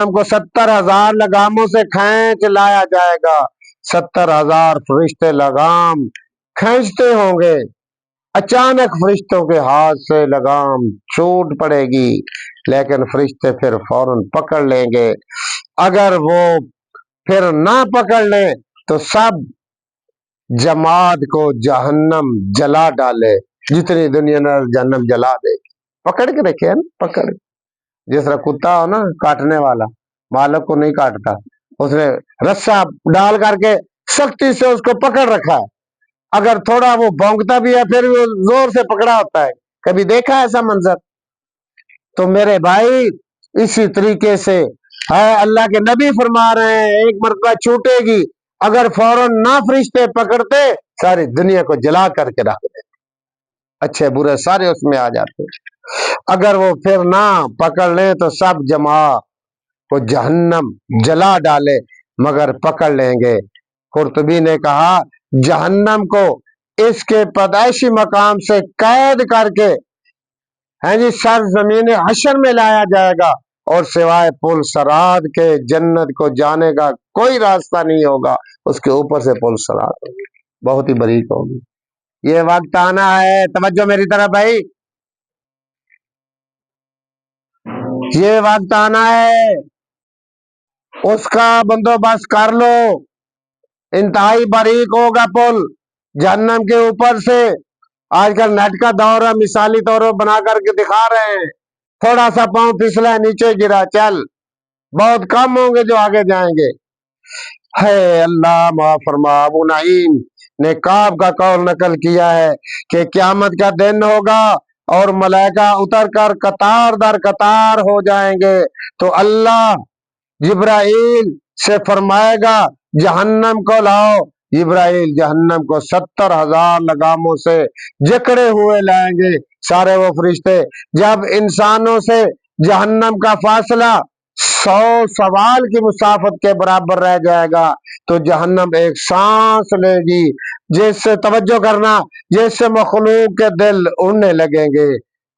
ہم کو 70,000 لگاموں سے کھینچ لایا جائے گا. 70,000 فرشتے لگام کھینچتے ہوں گے. اچانک فرشتوں کے ہاتھ سے لگام چھوٹ پڑے گی، لیکن فرشتے پھر فوراً پکڑ لیں گے. اگر وہ پھر نہ پکڑ لیں تو سب جماعت کو جہنم جلا ڈالے. جتنی دنیا نے جہنم جلا دے گی. پکڑ کے رکھے نا، پکڑ. جس طرح کتا ہو نا کاٹنے والا، مالک کو نہیں کاٹتا، اس نے رسا ڈال کر کے سختی سے اس کو پکڑ رکھا ہے. اگر تھوڑا وہ بھونکتا بھی ہے پھر وہ زور سے پکڑا ہوتا ہے. کبھی دیکھا ایسا منظر؟ تو میرے بھائی اسی طریقے سے ہے، اللہ کے نبی فرما رہے ہیں ایک مرتبہ چھوٹے گی، اگر فوراً نہ فرشتے پکڑتے ساری دنیا کو جلا کر کے رکھ دیتے، اچھے برے سارے اس میں آ جاتے. اگر وہ پھر نہ پکڑ لیں تو سب جماعت کو جہنم جلا ڈالے مگر پکڑ لیں گے. قرطبی نے کہا جہنم کو اس کے پیدائشی مقام سے قید کر کے سر زمین حشر میں لایا جائے گا، اور سوائے پل سرات کے جنت کو جانے کا کوئی راستہ نہیں ہوگا. اس کے اوپر سے پل سرات ہوگی، بہت ہی بریک ہوگی. یہ وقت آنا ہے، توجہ میری طرف بھائی، یہ وقت آنا ہے، اس کا بندوبست کر لو. انتہائی باریک ہوگا پل جہنم کے اوپر سے. آج کل نیٹ کا دور ہے، مثالی طور پر بنا کر کے دکھا رہے ہیں. تھوڑا سا پاؤں پھسلا نیچے گرا چل، بہت کم ہوں گے جو آگے جائیں گے. ہے اللہ معاف فرما. ابو نعیم نے کعب کا قول نقل کیا ہے کہ قیامت کا دن ہوگا اور ملائکہ اتر کر قطار در قطار ہو جائیں گے تو اللہ جبرائیل سے فرمائے گا جہنم کو لاؤ. جبرائیل جہنم کو 70,000 لگاموں سے جکڑے ہوئے لائیں گے. سارے وہ فرشتے جب انسانوں سے جہنم کا فاصلہ 100 سوال کی مسافت کے برابر رہ جائے گا تو جہنم ایک سانس لے گی، جس سے توجہ کرنا، جس سے مخلوق کے دل اڑنے لگیں گے.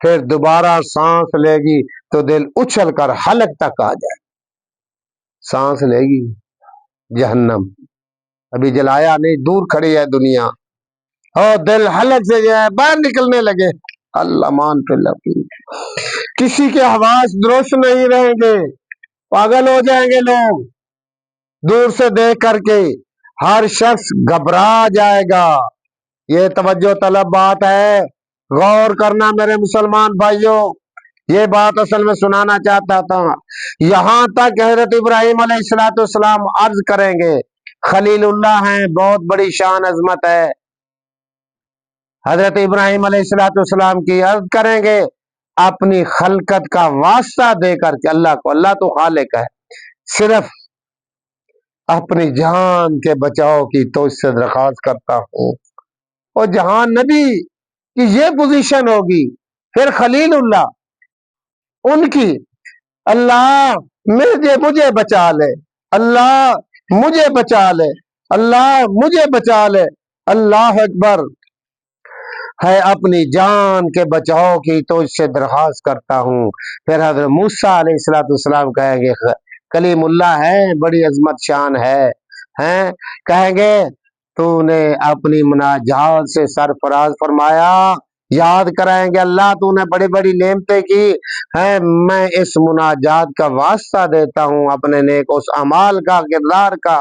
پھر دوبارہ سانس لے گی تو دل اچھل کر حلق تک آ جائے. سانس لے گی جہنم، ابھی جلایا نہیں، دور کھڑی ہے دنیا، اور دل حلق سے جو ہے باہر نکلنے لگے. اللہ مان پہ لگی، کسی کے حواس درست نہیں رہیں گے، پاگل ہو جائیں گے لوگ. دور سے دیکھ کر کے ہر شخص گھبرا جائے گا. یہ توجہ طلب بات ہے، غور کرنا میرے مسلمان بھائیوں. یہ بات اصل میں سنانا چاہتا تھا. یہاں تک حضرت ابراہیم علیہ السلام عرض کریں گے، خلیل اللہ ہیں، بہت بڑی شان عظمت ہے. حضرت ابراہیم علیہ السلام کی عرض کریں گے اپنی خلقت کا واسطہ دے کر کے اللہ کو. اللہ تو خالق ہے، صرف اپنی جان کے بچاؤ کی تو اس سے درخواست کرتا ہوں. اور جہاں نبی کی یہ پوزیشن ہوگی پھر خلیل اللہ ان کی، اللہ مجھے بچا لے، اللہ مجھے بچا لے، اللہ مجھے بچا لے. اللہ اکبر. ہے اپنی جان کے بچاؤ کی تو اس سے درخواست کرتا ہوں. پھر حضرت موسیٰ علیہ السلام کہیں گے کلیم اللہ ہے، بڑی عظمت شان ہے، کہیں گے تو نے اپنی مناجات سے سرفراز فرمایا. یاد کرائیں گے اللہ تو نے بڑی بڑی نعمتیں کی ہیں، میں اس مناجات کا واسطہ دیتا ہوں اپنے نیک اس اعمال کا، کردار کا،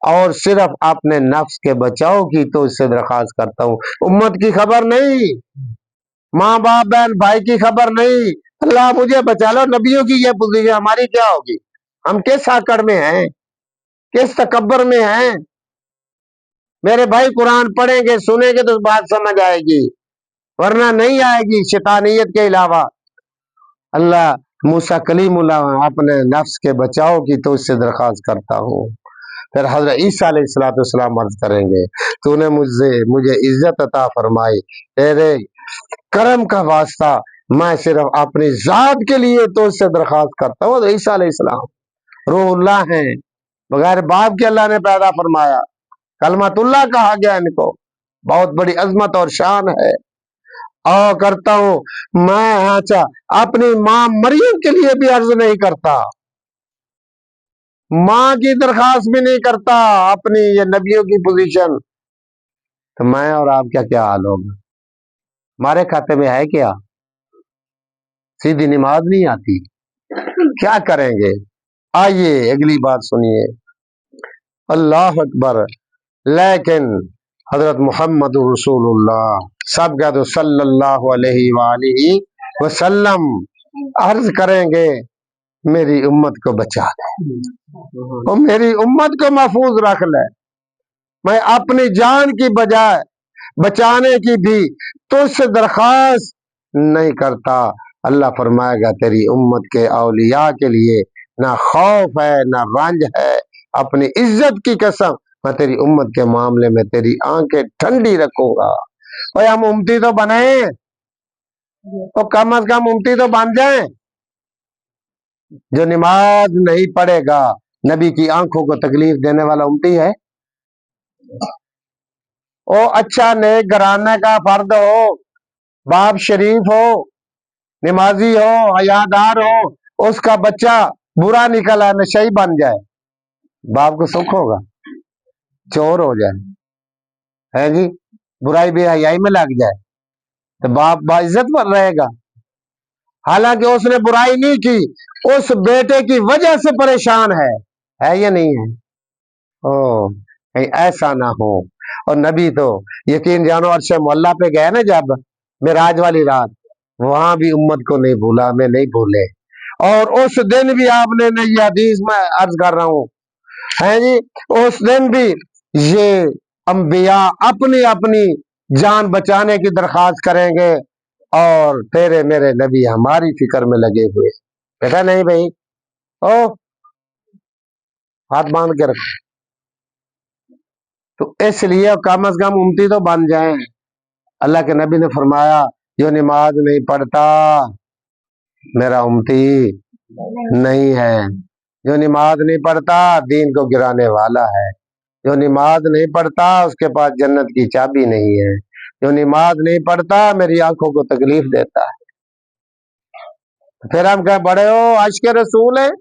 اور صرف اپنے نفس کے بچاؤ کی تو اس سے درخواست کرتا ہوں. امت کی خبر نہیں، ماں باپ بہن بھائی کی خبر نہیں، اللہ مجھے بچا لو. نبیوں کی یہ پوزیشن ہماری کیا ہوگی؟ ہم کس آکڑ میں ہیں، کس تکبر میں ہیں؟ میرے بھائی قرآن پڑھیں گے سنیں گے تو بات سمجھ آئے گی، ورنہ نہیں آئے گی شیطانیت کے علاوہ. اللہ موسیٰ کلیم اللہ اپنے نفس کے بچاؤ کی تو اس سے درخواست کرتا ہوں. پھر حضرت عیسیٰ علیہ السلام عرض کریں گے تو نے مجھے عزت عطا فرمائی، تیرے کرم کا واسطہ میں صرف اپنی ذات کے لیے تو اس سے درخواست کرتا ہوں. عیسیٰ علیہ السلام روح اللہ ہیں، بغیر باپ کے اللہ نے پیدا فرمایا، کلمت اللہ کہا گیا ان کو، بہت بڑی عظمت اور شان ہے. کرتا ہوں میں اپنی ماں مریم کے لیے بھی عرض نہیں کرتا. ماں کی درخواست بھی نہیں کرتا اپنی یہ نبیوں کی پوزیشن، تو میں اور آپ کیا حال ہوگا؟ ہمارے کھاتے میں ہے کیا؟ سیدھی نماز نہیں آتی، کیا کریں گے؟ آئیے اگلی بات سنیے۔ اللہ اکبر۔ لیکن حضرت محمد رسول اللہ، سب کہہ دو صلی اللہ علیہ وآلہ وسلم، عرض کریں گے میری امت کو بچا دے اور میری امت کو محفوظ رکھ لے، میں اپنی جان کی بجائے بچانے کی بھی تجھ سے درخواست نہیں کرتا۔ اللہ فرمائے گا تیری امت کے اولیاء کے لیے نہ خوف ہے نہ رنج ہے، اپنی عزت کی قسم میں تیری امت کے معاملے میں تیری آنکھیں ٹھنڈی رکھوں گا۔ اور ہم امتی تو بنے تو کم از کم امتی تو بن جائیں۔ جو نماز نہیں پڑھے گا نبی کی آنکھوں کو تکلیف دینے والا امتی ہے؟ او اچھا نیک گھرانے کا فرد ہو، باپ شریف ہو، نمازی ہو، حیادار ہو، اس کا بچہ برا نکلا نشئی بن جائے، باپ کو سکھ ہوگا؟ چور ہو جائے ہے جی، برائی بے حیائی میں لگ جائے تو باپ باعزت پر رہے گا؟ حالانکہ اس نے برائی نہیں کی، اس بیٹے کی وجہ سے پریشان ہے یا نہیں ہے؟ کہیں ایسا نہ ہو۔ اور نبی تو یقین جانو عرش مولا پہ گئے نا جب معراج والی رات، وہاں بھی امت کو نہیں بھولا، میں نہیں بھولے۔ اور اس دن بھی آپ نے یہ حدیث میں عرض کر رہا ہوں ہے جی، اس دن بھی یہ انبیاء اپنی اپنی جان بچانے کی درخواست کریں گے اور تیرے میرے نبی ہماری فکر میں لگے ہوئے۔ بیٹا نہیں بھائی، او ہاتھ باندھ کے رکھ۔ تو اس لیے کم از کم امتی تو بن جائیں۔ اللہ کے نبی نے فرمایا جو نماز نہیں پڑھتا میرا امتی نہیں ہے، جو نماز نہیں پڑھتا دین کو گرانے والا ہے، جو نماز نہیں پڑھتا اس کے پاس جنت کی چابی نہیں ہے، جو نماز نہیں پڑھتا میری آنکھوں کو تکلیف دیتا ہے۔ پھر ہم کہ بڑے ہو عشق رسول ہیں،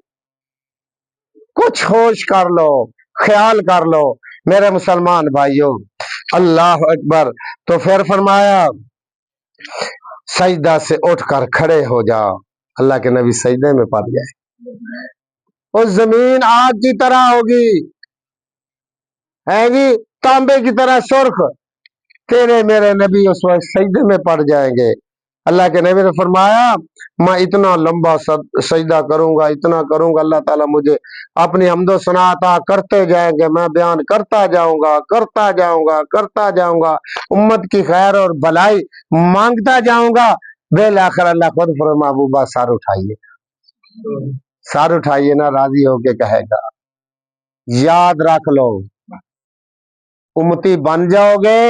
کچھ ہوش کر لو، خیال کر لو میرے مسلمان بھائیوں۔ اللہ اکبر۔ تو پھر فرمایا سجدہ سے اٹھ کر کھڑے ہو جاؤ۔ اللہ کے نبی سجدے میں پڑ گئے، اس زمین آگ کی طرح ہوگی ہے جی، تانبے کی طرح سرخ، تیرے میرے نبی اس وقت سجدے میں پڑ جائیں گے۔ اللہ کے نبی نے فرمایا میں اتنا لمبا سجدہ کروں گا، اتنا کروں گا، اللہ تعالیٰ مجھے اپنی حمد و ثنا عطا کرتے جائیں گے، میں بیان کرتا جاؤں گا کرتا جاؤں گا کرتا جاؤں گا، امت کی خیر اور بھلائی مانگتا جاؤں گا۔ بالآخر اللہ خود فرما محبوبہ سار اٹھائیے، سار اٹھائیے نا، راضی ہو کے کہے گا یاد رکھ لو امتی بن جاؤ گے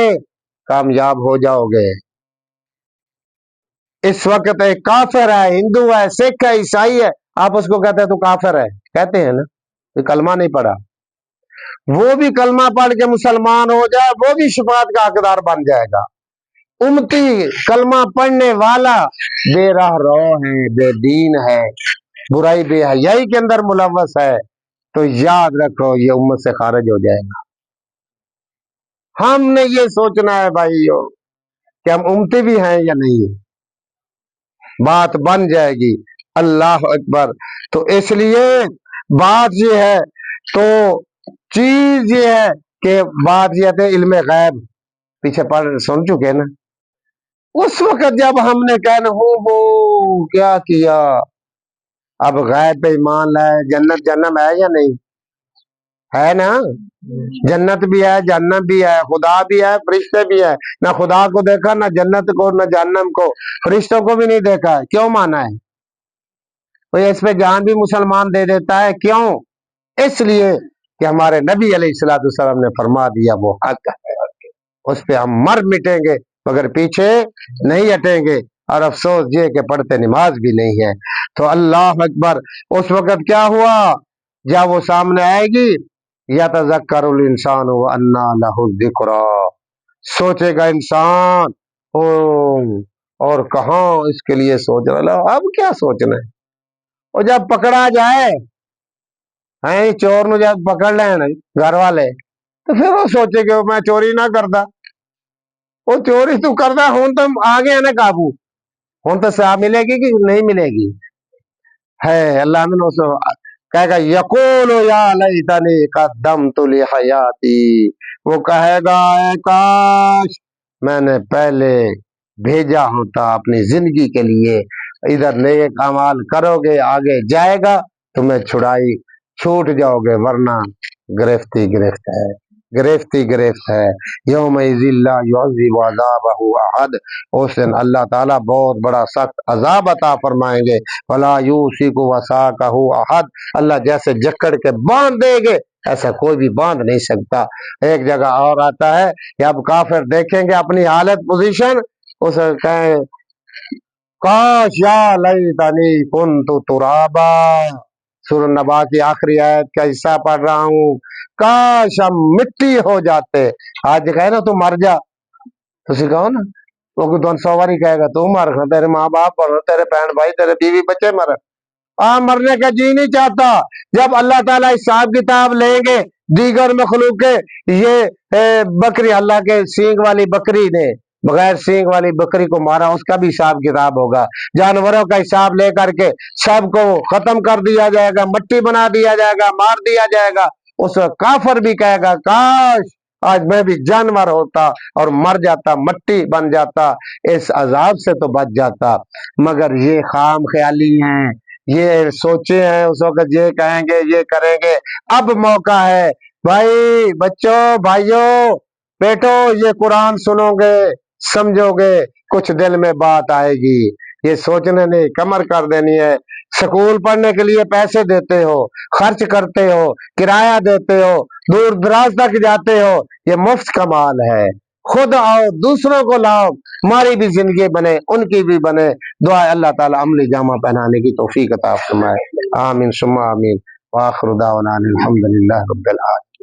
کامیاب ہو جاؤ گے۔ اس وقت ایک کافر ہے، ہندو ہے، سکھ ہے، عیسائی ہے، آپ اس کو کہتے ہیں تو کافر ہے، کہتے ہیں نا، کلمہ نہیں پڑھا، وہ بھی کلمہ پڑھ کے مسلمان ہو جائے وہ بھی شفاعت کا حقدار بن جائے گا۔ امتی کلمہ پڑھنے والا بے راہ رو ہے، بے دین ہے، برائی بے حیائی کے اندر ملوث ہے، تو یاد رکھو یہ امت سے خارج ہو جائے گا۔ ہم نے یہ سوچنا ہے بھائیو کہ ہم امتی بھی ہیں یا نہیں، بات بن جائے گی۔ اللہ اکبر۔ تو اس لیے بات یہ ہے، تو چیز یہ ہے کہ بات یہ ہے علم غیب پیچھے پڑھ سن چکے نا، اس وقت جب ہم نے کہنا ہو کیا کیا، اب غیب پہ ایمان لائے، جنت جہنم ہے یا نہیں ہے نا، جنت بھی ہے جہنم بھی ہے، خدا بھی ہے فرشتے بھی ہے، نہ خدا کو دیکھا نہ جنت کو نہ جہنم کو، فرشتوں کو بھی نہیں دیکھا ہے، کیوں مانا ہے؟ کوئی اس پہ جان بھی مسلمان دے دیتا ہے، کیوں؟ اس لیے کہ ہمارے نبی علیہ الصلوۃ والسلام نے فرما دیا وہ حق ہے، اس پہ ہم مر مٹیں گے مگر پیچھے نہیں ہٹیں گے۔ اور افسوس یہ کہ پڑھتے نماز بھی نہیں ہے۔ تو اللہ اکبر۔ اس وقت کیا ہوا جب وہ سامنے آئے گی، یتذکر الانسان وانى له الذکریٰ، سوچے گا انسان اور کہاں اس کے لیے سوچ رہا، اب کیا سوچنا ہے، اور جب پکڑا جائے ہیں چور نو جب پکڑ لین گھر والے تو پھر وہ سوچے کہ میں چوری نہ کرتا، وہ چوری تو کرتا، ہوں تو آ گیا نا قابو، ہوں تو سزا ملے گی کہ نہیں ملے گی؟ ہے اللہ نے اسے کہے گا یقول یا لیتنی قدمت لحیاتی، وہ کہے گا اے کاش میں نے پہلے بھیجا ہوتا اپنی زندگی کے لیے، ادھر نیک اعمال کرو گے آگے جائے گا، تمہیں چھڑائی چھوٹ جاؤ گے، ورنہ گرفت ہی گرفت ہے، گرفت ہی گرفت ہے۔ یوم لا یعذب عذابہ احد، اس دن اللہ تعالیٰ بہت بڑا سخت عذاب عطا فرمائیں گے۔ ولا یوثق وثاقہ احد، اللہ جیسے جکڑ کے باندھ دے گے ایسا کوئی بھی باندھ نہیں سکتا۔ ایک جگہ اور آتا ہے کہ اب کافر دیکھیں گے اپنی حالت پوزیشن، اسے کہیں کاش یا لیتنی کنت ترابا، سورہ نبا کی آخری آیت کا حصہ پڑھ رہا ہوں، کاش ہم مٹی ہو جاتے۔ آج کہے نا تو مر جا، تو کہو نا وہ تو سواری کہے گا تو مر، تیرے ماں باپ مر، تیرے بہن بھائی تیرے بیوی بچے مر، مرنے کا جی نہیں چاہتا۔ جب اللہ تعالیٰ حساب کتاب لیں گے دیگر مخلوق کے، یہ بکری اللہ کے سینگ والی بکری نے بغیر سینگ والی بکری کو مارا، اس کا بھی حساب کتاب ہوگا، جانوروں کا حساب لے کر کے سب کو ختم کر دیا جائے گا، مٹی بنا دیا جائے گا، مار دیا جائے گا۔ اس کافر بھی کہے گا کاش آج میں بھی جانور ہوتا اور مر جاتا، مٹی بن جاتا، اس عذاب سے تو بچ جاتا۔ مگر یہ خام خیالی ہیں، یہ سوچے ہیں، اس وقت یہ کہیں گے یہ کریں گے۔ اب موقع ہے بھائی، بچوں، بھائیوں، بیٹو، یہ قرآن سنو گے، سمجھو گے، کچھ دل میں بات آئے گی، یہ سوچنے نہیں، کمر کر دینی ہے۔ سکول پڑھنے کے لیے پیسے دیتے ہو، خرچ کرتے ہو، کرایہ دیتے ہو، دور دراز تک جاتے ہو، یہ مفت کا مال ہے، خود آؤ، دوسروں کو لاؤ، ہماری بھی زندگی بنے، ان کی بھی بنے۔ دعا اللہ تعالیٰ عملی جامہ پہنانے کی توفیق عطا فرمائے، آمین ثم آمین، وآخر دعوانا الحمدللہ رب العالمین۔